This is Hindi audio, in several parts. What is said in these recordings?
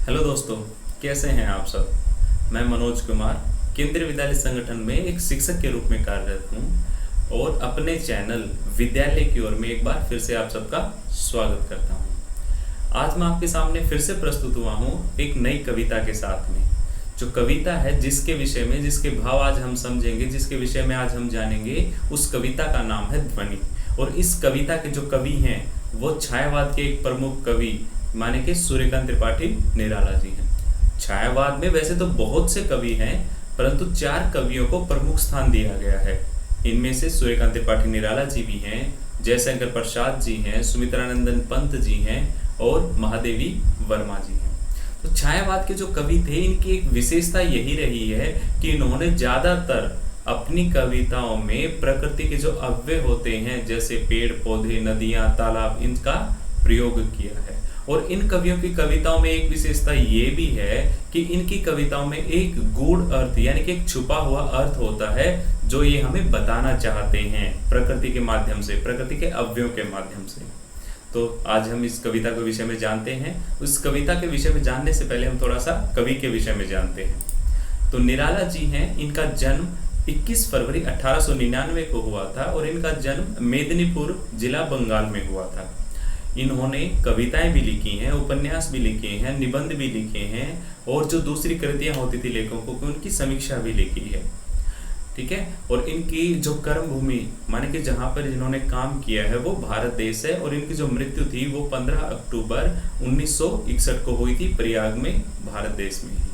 हेलो दोस्तों, कैसे हैं आप सब। मैं मनोज कुमार केंद्रीय विद्यालय संगठन में एक शिक्षक के रूप में कार्यरत हूं और अपने चैनल विद्यालय की ओर में एक बार फिर से आप सबका स्वागत करता हूं। आज मैं आपके सामने फिर से प्रस्तुत हुआ हूं एक नई कविता के साथ में। जो कविता है जिसके विषय में, जिसके भाव आज हम समझेंगे, जिसके विषय में आज हम जानेंगे, उस कविता का नाम है ध्वनि। और इस कविता के जो कवि हैं वो छायावाद के एक प्रमुख कवि माने कि सूर्यकांत त्रिपाठी निराला जी हैं। छायावाद में वैसे तो बहुत से कवि हैं, परंतु 4 कवियों को प्रमुख स्थान दिया गया है। इनमें से सूर्यकांत त्रिपाठी निराला जी भी हैं, जयशंकर प्रसाद जी हैं, सुमित्रानंदन पंत जी हैं और महादेवी वर्मा जी हैं। तो छायावाद के जो कवि थे, इनकी एक विशेषता यही रही है कि इन्होंने ज्यादातर अपनी कविताओं में प्रकृति के जो अव्यय होते हैं, जैसे पेड़ पौधे, नदियां, तालाब, इनका प्रयोग किया है। और इन कवियों की कविताओं में एक विशेषता ये भी है कि इनकी कविताओं में एक गूढ़ अर्थ यानी कि एक छुपा हुआ अर्थ होता है, जो ये हमें बताना चाहते हैं प्रकृति के माध्यम से, प्रकृति के अवयवों के माध्यम से। तो आज हम इस कविता के विषय में जानते हैं। उस कविता के विषय में जानने से पहले हम थोड़ा सा कवि के विषय में जानते हैं। तो निराला जी हैं, इनका जन्म 21 फरवरी 1899 को हुआ था और इनका जन्म मेदिनीपुर जिला बंगाल में हुआ था। इन्होंने कविताएं भी लिखी हैं, उपन्यास भी लिखे हैं, निबंध भी लिखे हैं और जो दूसरी कृतियां होती थी लेखकों की, उनकी समीक्षा भी लिखी है। ठीक है। और इनकी जो कर्म भूमि माने कि जहां पर इन्होंने काम किया है वो भारत देश है। और इनकी जो मृत्यु थी वो 15 अक्टूबर 1961 को हुई थी प्रयाग में, भारत देश में ही।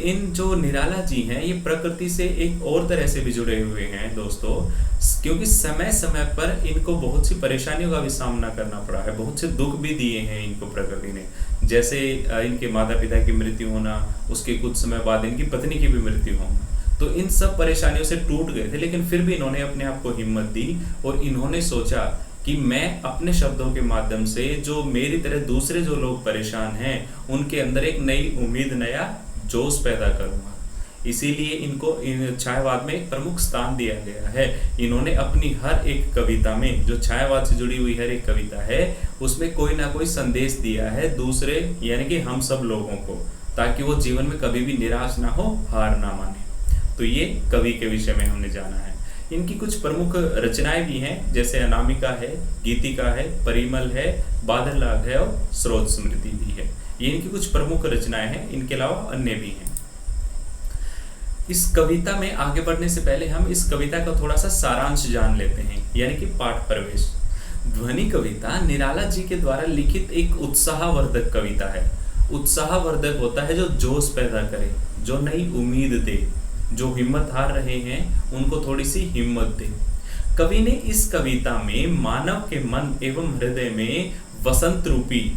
इन जो निराला जी हैं ये प्रकृति से एक और तरह से भी जुड़े हुए हैं दोस्तों, क्योंकि समय समय पर इनको बहुत सी परेशानियों का भी सामना करना पड़ा है, बहुत से दुख भी दिए हैं इनको प्रकृति ने। जैसे इनके माता पिता की मृत्यु होना, उसके कुछ समय बाद इनकी पत्नी की भी मृत्यु होना। तो इन सब परेशानियों से टूट गए थे, लेकिन फिर भी इन्होंने अपने आप को हिम्मत दी और इन्होंने सोचा कि मैं अपने शब्दों के माध्यम से जो मेरी तरह दूसरे जो लोग परेशान हैं उनके अंदर एक नई उम्मीद, नया जोश पैदा करूंगा। इसीलिए इनको छायावाद में एक प्रमुख स्थान दिया गया है। इन्होंने अपनी हर एक कविता में, जो छायावाद से जुड़ी हुई हर एक कविता है, उसमें कोई ना कोई संदेश दिया है दूसरे यानी कि हम सब लोगों को, ताकि वो जीवन में कभी भी निराश ना हो, हार ना माने। तो ये कवि के विषय में हमने जाना है। इनकी कुछ प्रमुख रचनाएं भी हैं, जैसे अनामिका है, गीतिका है, परिमल है, बादल राग है और स्रोत स्मृति भी है। ये इनकी कुछ प्रमुख रचनाएं हैं, इनके अलावा अन्य भी हैं। इस कविता में आगे बढ़ने से पहले हम इस कविता का थोड़ा सा सारांश जान लेते हैं, यानी कि पाठ प्रवेश। ध्वनि कविता निराला जी के द्वारा लिखित एक उत्साहवर्धक कविता है। उत्साहवर्धक होता है जो जोश पैदा करे, जो नई उम्मीद दे, जो हिम्मत हार रहे हैं उनको थोड़ी सी हिम्मत दे। कवि ने इस कविता में मानव के मन एवं हृदय में वसंत रूपी,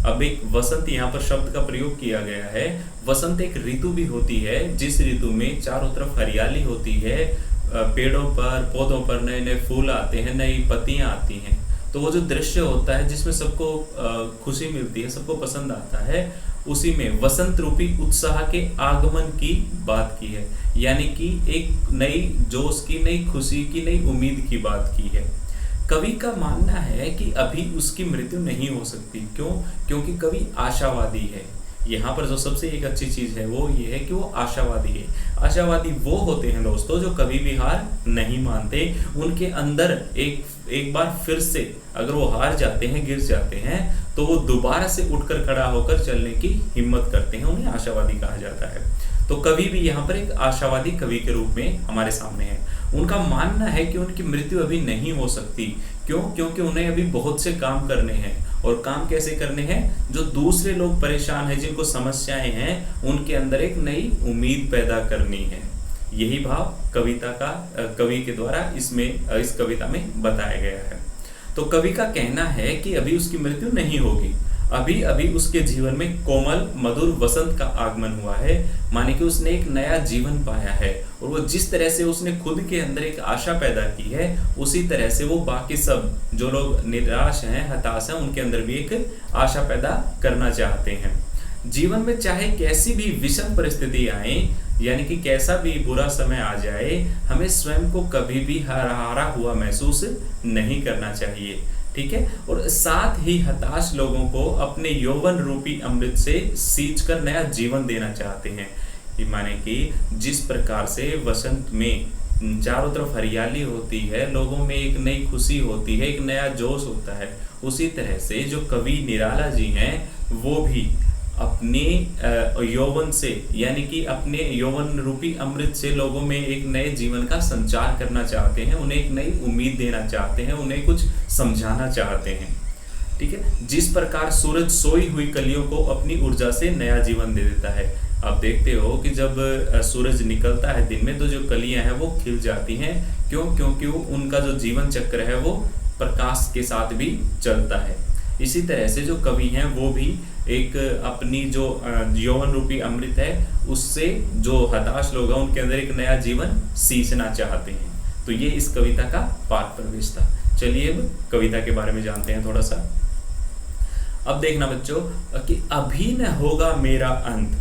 अब एक वसंत यहाँ पर शब्द का प्रयोग किया गया है। वसंत एक ऋतु भी होती है जिस ऋतु में चारों तरफ हरियाली होती है, पेड़ों पर, पौधों पर नए नए फूल आते हैं, नई पत्तियां आती हैं। तो वो जो दृश्य होता है जिसमें सबको खुशी मिलती है, सबको पसंद आता है, उसी में वसंत रूपी उत्साह के आगमन की बात की है। यानी कि एक नई जोश की, नई खुशी की, नई उम्मीद की बात की है। कवि का मानना है कि अभी उसकी मृत्यु नहीं हो सकती। क्यों? क्योंकि कवि आशावादी है। यहाँ पर जो सबसे एक अच्छी चीज है वो ये है कि वो आशावादी है। आशावादी वो होते हैं दोस्तों जो कभी भी हार नहीं मानते। उनके अंदर एक बार फिर से अगर वो हार जाते हैं, गिर जाते हैं, तो वो दोबारा से उठकर खड़ा होकर चलने की हिम्मत करते हैं। उन्हें आशावादी कहा जाता है। तो कवि भी यहाँ पर एक आशावादी कवि के रूप में हमारे सामने है। उनका मानना है कि उनकी मृत्यु अभी नहीं हो सकती। क्यों? क्योंकि उन्हें अभी बहुत से काम करने हैं। और काम कैसे करने हैं? जो दूसरे लोग परेशान हैं, जिनको समस्याएं हैं, उनके अंदर एक नई उम्मीद पैदा करनी है। यही भाव कवि के द्वारा इस कविता में बताया गया है। तो कवि का कहना है कि अभी उसकी मृत्यु नहीं होगी, अभी अभी उसके जीवन में कोमल मधुर वसंत का आगमन हुआ है। माने कि उसने एक नया जीवन पाया है और वो जिस तरह से उसने खुद के अंदर एक आशा पैदा की है, उसी तरह से वो बाकी सब जो लोग निराश हैं, हताश हैं, उनके अंदर भी एक आशा पैदा करना चाहते हैं। जीवन में चाहे कैसी भी विषम परिस्थिति आए, यानी कि कैसा भी बुरा समय आ जाए, हमें स्वयं को कभी भी हारा हुआ महसूस नहीं करना चाहिए। ठीक है। और साथ ही हताश लोगों को अपने यौवन रूपी अमृत से सींच कर नया जीवन देना चाहते हैं। ये माने कि जिस प्रकार से वसंत में चारों तरफ हरियाली होती है, लोगों में एक नई खुशी होती है, एक नया जोश होता है, उसी तरह से जो कवि निराला जी हैं वो भी अपने यौवन से यानी कि अपने यौवन रूपी अमृत से लोगों में एक नए जीवन का संचार करना चाहते हैं, उन्हें एक नई उम्मीद देना चाहते हैं, उन्हें कुछ समझाना चाहते हैं। ठीक है। जिस प्रकार सूरज सोई हुई कलियों को अपनी ऊर्जा से नया जीवन दे देता है। आप देखते हो कि जब सूरज निकलता है दिन में तो जो कलियां हैं वो खिल जाती हैं। क्यों? क्योंकि उनका जो जीवन चक्र है वो प्रकाश के साथ भी चलता है। इसी तरह से जो कवि हैं वो भी एक अपनी जो यौवन रूपी अमृत है उससे जो हताश लोग हैं उनके अंदर एक नया जीवन सींचना चाहते हैं। तो ये इस कविता का पाठ प्रवेश था। चलिए अब कविता के बारे में जानते हैं थोड़ा सा। अब देखना बच्चों कि अभी न होगा मेरा अंत।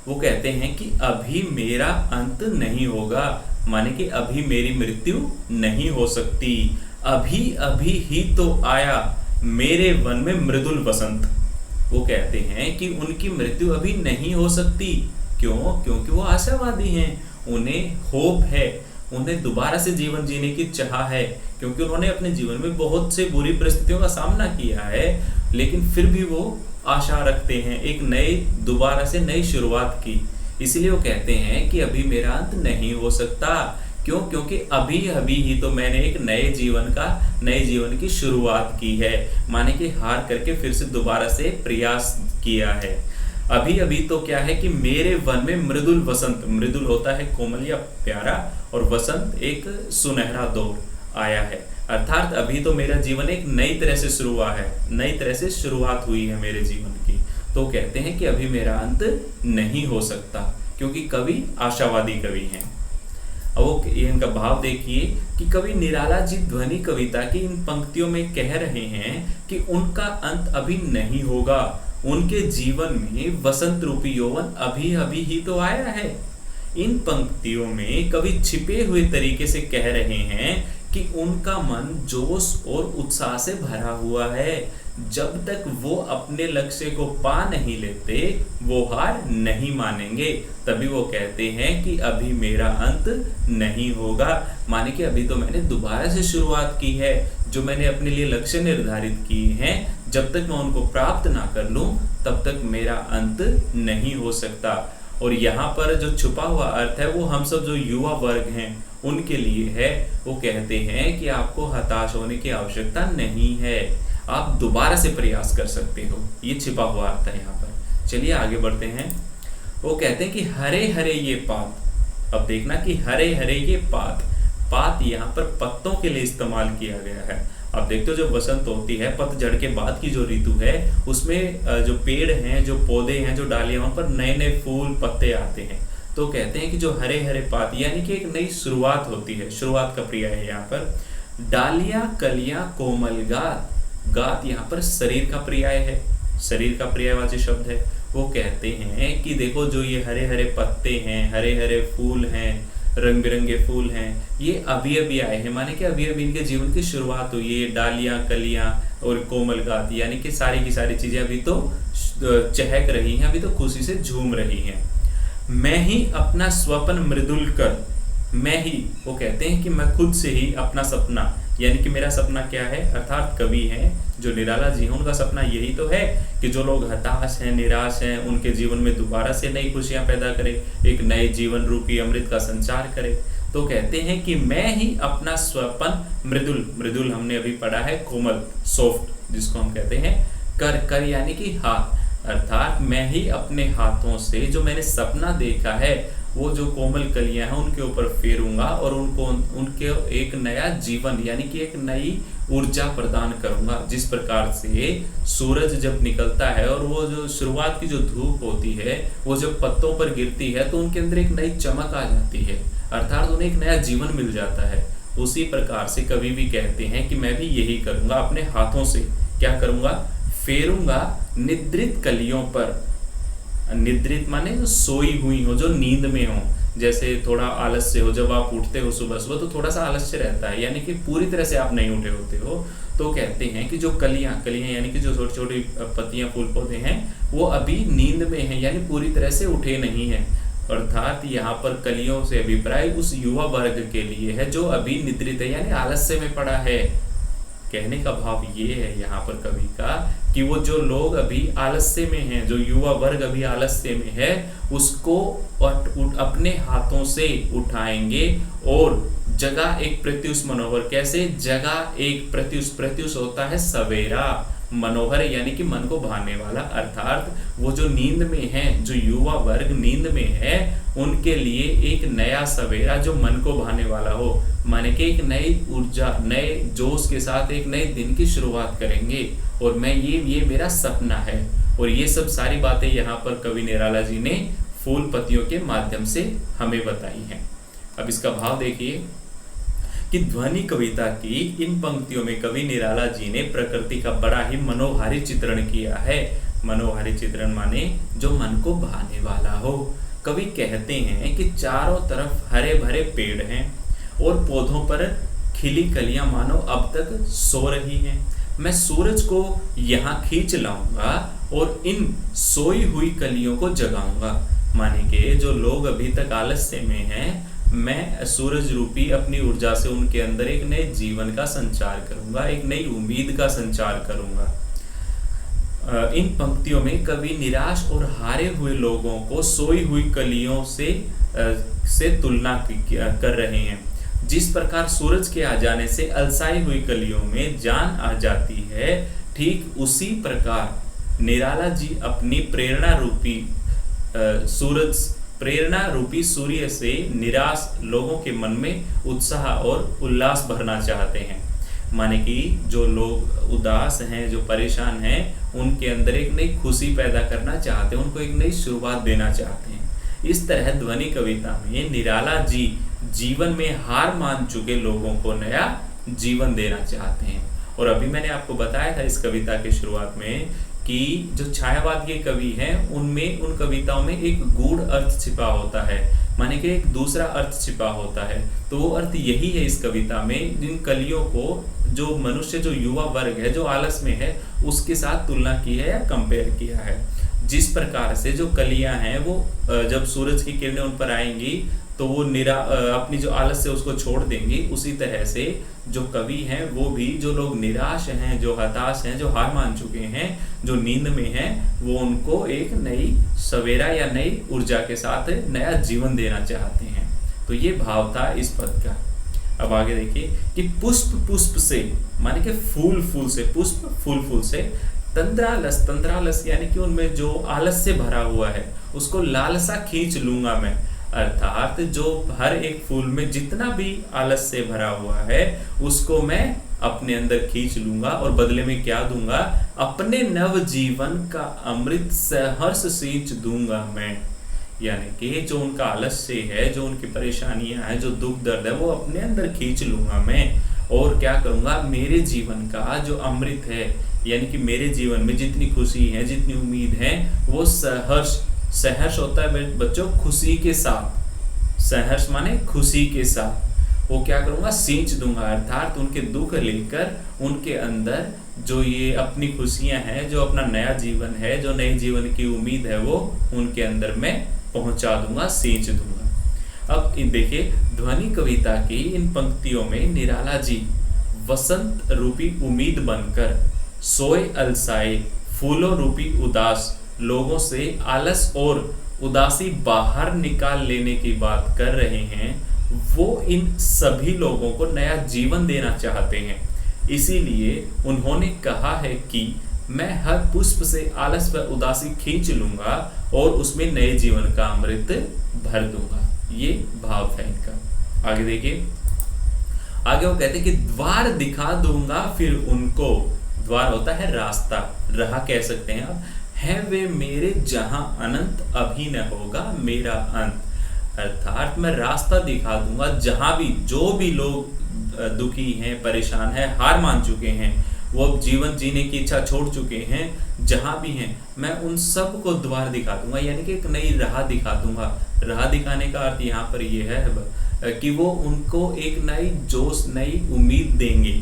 वो कहते हैं कि अभी मेरा अंत नहीं होगा, माने कि अभी मेरी मृत्यु नहीं हो सकती। अभी अभी ही तो आया मेरे वन में मृदुल वसंत। वो कहते हैं कि उनकी मृत्यु अभी नहीं हो सकती। क्यों? क्योंकि वो आशावादी हैं, उन्हें होप है, उन्हें दोबारा से जीवन जीने की चाह है, क्योंकि उन्होंने अपने जीवन में बहुत से बुरी परिस्थितियों का सामना किया है, लेकिन फिर भी वो आशा रखते हैं एक नए दोबारा से नई शुरुआत की। इसलिए वो कहते हैं कि अभी मेरा अंत नहीं हो सकता। क्यों? क्योंकि अभी अभी ही तो मैंने एक नए जीवन की शुरुआत की है, माने कि हार करके फिर से दोबारा से प्रयास किया है। अभी अभी तो क्या है कि मेरे वन में मृदुल वसंत, मृदुल होता है कोमल या प्यारा, और वसंत एक सुनहरा दौर आया है। अर्थात अभी तो मेरा जीवन एक नई तरह से शुरुआत हुई है मेरे जीवन की। तो कहते हैं कि अभी मेरा अंत नहीं हो सकता, क्योंकि कवि आशावादी कवि हैं। अब वो इनका भाव देखिए कि कवि निराला जी ध्वनि कविता की इन पंक्तियों में कह रहे हैं कि उनका अंत अभी नहीं होगा, उनके जीवन में वसंत रूपी यौवन अभी अभी ही तो आया है। इन पंक्तियों में कवि छिपे हुए तरीके से कह रहे हैं कि उनका मन जोश और उत्साह से भरा हुआ है। जब तक वो अपने लक्ष्य को पा नहीं लेते वो हार नहीं मानेंगे। तभी वो कहते हैं कि अभी मेरा अंत नहीं होगा, माने कि अभी तो मैंने दोबारा से शुरुआत की है। जो मैंने अपने लिए लक्ष्य निर्धारित किए हैं, जब तक मैं उनको प्राप्त ना कर लूं तब तक मेरा अंत नहीं हो सकता। और यहाँ पर जो छुपा हुआ अर्थ है वो हम सब जो युवा वर्ग हैं उनके लिए है। वो कहते हैं कि आपको हताश होने की आवश्यकता नहीं है, आप दोबारा से प्रयास कर सकते हो। ये छिपा हुआ अर्थ है यहाँ पर। चलिए आगे बढ़ते हैं। वो कहते हैं कि हरे हरे ये पात। अब देखना कि हरे हरे ये पात यहाँ पर पत्तों के लिए इस्तेमाल किया गया है। अब देखते हो जब वसंत होती है, पतझड़ के बाद की जो ऋतु है, उसमें जो पेड़ हैं, जो पौधे हैं, जो डालियां, उन पर नए नए फूल पत्ते आते हैं। तो कहते हैं कि जो हरे हरे पात यानी कि एक नई शुरुआत होती है, शुरुआत का पर्याय है यहाँ पर। डालियां कलियां कोमल गात यहाँ पर शरीर का पर्याय है, शरीर का पर्यायवाची शब्द है। वो कहते हैं कि देखो जो ये हरे हरे पत्ते हैं, हरे हरे फूल हैं, रंग बिरंगे फूल हैं, ये अभी अभी आए हैं, माने कि अभी अभी इनके जीवन की शुरुआत हुई है। डालियां कलियां और कोमल गात यानी कि सारी की सारी चीजें अभी तो चहक रही हैं, अभी तो खुशी से झूम रही हैं। मैं ही अपना स्वप्न मृदुल कर, मैं ही, वो कहते हैं कि मैं खुद से ही अपना सपना, यानी कि मेरा सपना क्या है, अर्थात कवि हैं जो निराला जी हैं, उनका सपना यही तो है कि जो लोग हताश हैं, निराश हैं, उनके जीवन में दोबारा से नई खुशियां पैदा करे, एक नए जीवन रूपी अमृत का संचार करे। तो कहते हैं कि मैं ही अपना स्वप्न मृदुल हमने अभी पढ़ा है कोमल, सॉफ्ट जिसको हम कहते हैं, कर यानी कि हाथ, अर्थात मैं ही अपने हाथों से जो मैंने सपना देखा है वो जो कोमल कलियां हैं उनके ऊपर फेरूंगा और उनके एक नया जीवन यानी कि एक नई ऊर्जा प्रदान करूंगा। जिस प्रकार से सूरज जब निकलता है और वो जो शुरुआत की जो धूप होती है वो जब पत्तों पर गिरती है तो उनके अंदर एक नई चमक आ जाती है, अर्थात उन्हें एक नया जीवन मिल जाता है। उसी प्रकार से कवि भी कहते हैं कि मैं भी यही करूंगा, अपने हाथों से क्या करूंगा, फेरूंगा निद्रित कलियों पर। निद्रित माने जो सोई हुई हो, जो नींद में हो, जैसे थोड़ा आलस्य हो, जब आप उठते हो सुबह सुबह तो थोड़ा सा आलस्य रहता है, यानी कि पूरी तरह से आप नहीं उठे होते हो, तो कहते हैं कि जो कलियां कलियां यानी कि जो छोटी छोटी पत्तियां फूल पौधे हैं वो अभी नींद में हैं, यानी पूरी तरह से उठे नहीं हैं। अर्थात यहाँ पर कलियों से अभिप्राय उस युवा वर्ग के लिए है जो अभी निद्रित है, यानी आलस्य में पड़ा है। कहने का भाव ये है यहाँ पर कवि का कि वो जो लोग अभी आलस्य में हैं, जो युवा वर्ग अभी आलस्य में है, उसको अपने हाथों से उठाएंगे और जगह एक प्रत्युष मनोहर। कैसे जगह एक प्रत्युष? प्रत्युष होता है सवेरा, मनोहर यानी कि मन को भाने वाला। अर्थात वो जो नींद में है, जो युवा वर्ग नींद में है, उनके लिए एक नया सवेरा जो मन को भाने वाला हो, माने कि एक नई ऊर्जा, नए जोश के साथ एक नए दिन की शुरुआत करेंगे। और मैं ये मेरा सपना है। और ये सब सारी बातें यहाँ पर कवि निराला जी ने फूल पत्तियों के माध्यम से हमें बताई हैं। अब इसका भाव देखिए कि ध्वनि कविता की इन पंक्तियों में कवि निराला जी ने प्रकृति का बड़ा ही मनोहारी चित्रण किया है। मनोहारी चित्रण माने जो मन को भाने वाला हो। कवि कहते हैं कि चारों तरफ हरे भरे पेड़ हैं और पौधों पर खिली कलियां मानो अब तक सो रही हैं। मैं सूरज को यहाँ खींच लाऊंगा और इन सोई हुई कलियों को जगाऊंगा। माने कि जो लोग अभी तक आलस्य में हैं, मैं सूरज रूपी अपनी ऊर्जा से उनके अंदर एक नए जीवन का संचार करूंगा, एक नई उम्मीद का संचार करूंगा। इन पंक्तियों में कवि निराश और हारे हुए लोगों को सोई हुई कलियों से तुलना कर रहे हैं। जिस प्रकार सूरज के आ जाने से अलसाई हुई कलियों में जान आ जाती है, ठीक उसी प्रकार निराला जी अपनी प्रेरणा रूपी सूर्य से निराश लोगों के मन में उत्साह और उल्लास भरना चाहते हैं। माने कि जो लोग उदास हैं, जो परेशान हैं, उनके अंदर एक नई खुशी पैदा करना चाहते हैं, उनको एक नई शुरुआत देना चाहते हैं। इस तरह ध्वनि कविता में निराला जी जीवन में हार मान चुके लोगों को नया जीवन देना चाहते हैं। और अभी मैंने आपको बताया था इस कविता के शुरुआत में कि जो छायावाद के कवि हैं, उनमें उन कविताओं में एक गूढ़ अर्थ छिपा होता है, माने कि एक दूसरा अर्थ छिपा होता है। तो वो अर्थ यही है इस कविता में, जिन कलियों को जो मनुष्य, जो युवा वर्ग है, जो आलस में है, उसके साथ तुलना की है या कंपेयर किया है। जिस प्रकार से जो कलियां हैं वो जब सूरज की किरणें उन पर आएंगी तो वो अपनी जो आलस है उसको छोड़ देंगी, उसी तरह से जो कवि हैं वो भी जो लोग निराश हैं, जो हताश हैं, जो हार मान चुके हैं, जो नींद में हैं, वो उनको एक नई सवेरा या नई ऊर्जा के साथ नया जीवन देना चाहते हैं। तो ये भाव था इस पद का। अब आगे देखिए कि पुष्प पुष्प से माने कि फूल फूल से, पुष्प फूल फूल से, तंद्रालस यानी कि उनमें जो आलस से भरा हुआ है उसको लालसा खींच लूंगा मैं। अर्थात जो हर एक फूल में जितना भी आलस से भरा हुआ है उसको मैं अपने अंदर खींच लूंगा और बदले में क्या दूंगा? अपने नव जीवन का अमृत सहर्ष सींच दूंगा मैं। यानी कि जो उनका आलस्य है, जो उनकी परेशानियां हैं, जो दुख दर्द है, वो अपने अंदर खींच लूंगा मैं। और क्या करूंगा? मेरे जीवन का जो अमृत है, यानी कि मेरे जीवन में जितनी खुशी है, जितनी उम्मीद है, वो सहर्ष होता है बच्चों खुशी के साथ। सहर्ष माने खुशी के साथ। वो क्या करूंगा? सींच दूंगा। अर्थात उनके दुख लेकर उनके अंदर जो ये अपनी खुशियां हैं, जो अपना नया जीवन है, जो नए जीवन की उम्मीद है, वो उनके अंदर मैं पहुंचा दूंगा, सींच दूंगा। अब देखिए ध्वनि कविता की इन पंक्तियों में निराला जी वसंत रूपी उम्मीद बनकर सोए अलसाए फूलों रूपी उदास लोगों से आलस और उदासी बाहर निकाल लेने की बात कर रहे हैं। वो इन सभी लोगों को नया जीवन देना चाहते हैं। इसीलिए उन्होंने कहा है कि मैं हर पुष्प से आलस व उदासी खींच लूंगा और उसमें नए जीवन का अमृत भर दूंगा। ये भाव है इनका। आगे देखिए, आगे वो कहते हैं कि द्वार दिखा दूंगा फिर उनको। द्वार होता है रास्ता, राह कह सकते हैं आप। है वे मेरे जहां अनंत अभी न होगा मेरा अंत। अर्थात मैं रास्ता दिखा दूंगा जहां भी जो भी लोग दुखी हैं, परेशान हैं, हार मान चुके हैं, वो अब जीवन जीने की इच्छा छोड़ चुके हैं, जहाँ भी हैं मैं उन सब को द्वार दिखा दूंगा, यानी कि एक नई राह दिखा दूंगा। राह दिखाने का अर्थ यहाँ पर ये है कि वो उनको एक नई जोश, नई उम्मीद देंगे,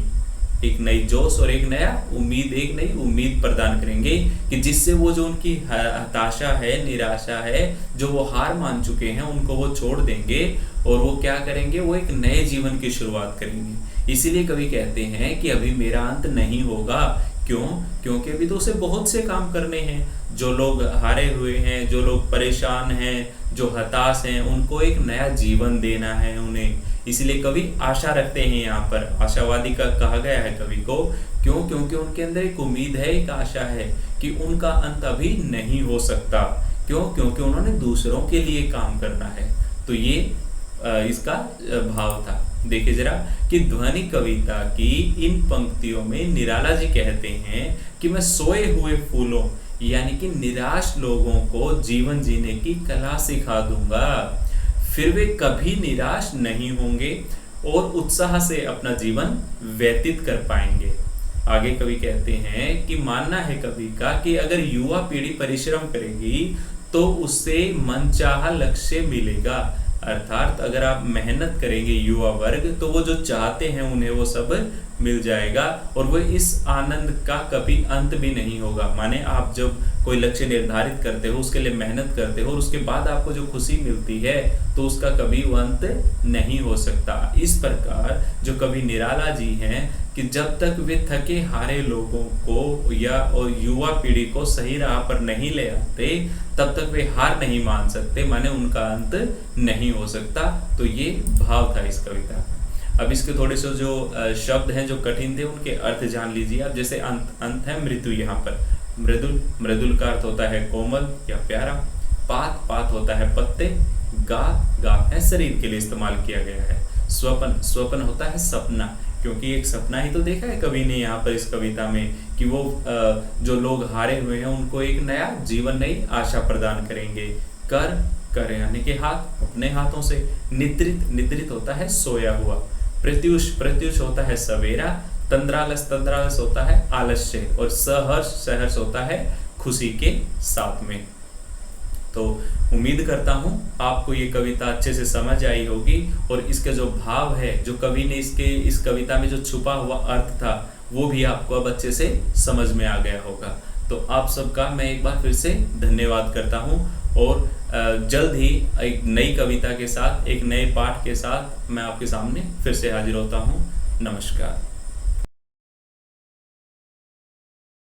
एक नई जोश और एक नई उम्मीद प्रदान करेंगे कि जिससे वो जो उनकी हताशा है, निराशा है, जो वो हार मान चुके हैं, उनको वो छोड़ देंगे और वो क्या करेंगे, वो एक नए जीवन की शुरुआत करेंगे। इसीलिए कवि कहते हैं कि अभी मेरा अंत नहीं होगा। क्यों? क्योंकि अभी तो उसे बहुत से काम करने हैं। जो लोग हारे हुए हैं, जो लोग परेशान हैं, जो हताश हैं, उनको एक नया जीवन देना है उन्हें। इसलिए कवि आशा रखते हैं, यहाँ पर आशावादी का कहा गया है कवि को। क्यों? क्योंकि उनके अंदर एक उम्मीद है, एक आशा है कि उनका अंत अभी नहीं हो सकता। क्यों? क्योंकि उन्होंने दूसरों के लिए काम करना है। तो ये इसका भाव था। देखिए जरा कि ध्वनि कविता की इन पंक्तियों में निराला जी कहते हैं कि मैं सोए हुए फूलों यानी कि निराश लोगों को जीवन जीने की कला सिखा दूंगा, फिर वे कभी निराश नहीं होंगे और उत्साह से अपना जीवन व्यतीत कर पाएंगे। आगे कवि कहते हैं कि मानना है कवि का कि अगर युवा पीढ़ी परिश्रम करेगी तो उससे मनचाहा लक्ष्य मिलेगा। अर्थात अगर आप मेहनत करेंगे युवा वर्ग, तो वो जो चाहते हैं उन्हें वो सब मिल जाएगा और वो इस आनंद का कभी अंत भी नहीं होगा। माने आप जब कोई लक्ष्य निर्धारित करते हो, उसके लिए मेहनत करते हो और उसके बाद आपको जो खुशी मिलती है तो उसका कभी वो अंत नहीं हो सकता। इस प्रकार जो कवि निराला जी हैं कि जब तक वे थके हारे लोगों को या और युवा पीढ़ी को सही राह पर नहीं ले आते, तब तक वे हार नहीं मान सकते, माने उनका अंत नहीं हो सकता। तो ये भाव था इस कविता का। अब इसके थोड़े से जो शब्द हैं जो कठिन थे, उनके अर्थ जान लीजिए आप। जैसे अंत है मृत्यु, यहाँ पर मृदुल का अर्थ होता है कोमल या प्यारा। पात होता है पत्ते। गात है शरीर के लिए इस्तेमाल किया गया है। स्वपन होता है सपना, क्योंकि एक सपना ही तो देखा है कवि ने यहाँ पर इस कविता में कि वो जो लोग हारे हुए हैं उनको एक नया जीवन, नई आशा प्रदान करेंगे। कर यानी कि हाथ, अपने हाथों से। निद्रित होता है सोया हुआ। प्रत्युष होता है सवेरा। तंद्रालस होता है आलस्य और सहर्ष होता है खुशी के साथ में। तो उम्मीद करता हूँ आपको ये कविता अच्छे से समझ आई होगी और इसका जो भाव है, जो कवि ने इस कविता में जो छुपा हुआ अर्थ था, वो भी आपको अब अच्छे से समझ में आ गया होगा। तो आप सबका मैं एक बार फिर से धन्यवाद करता हूँ और जल्द ही एक नई कविता के साथ, एक नए पाठ के साथ मैं आपके सामने फिर से हाजिर होता हूँ। नमस्कार।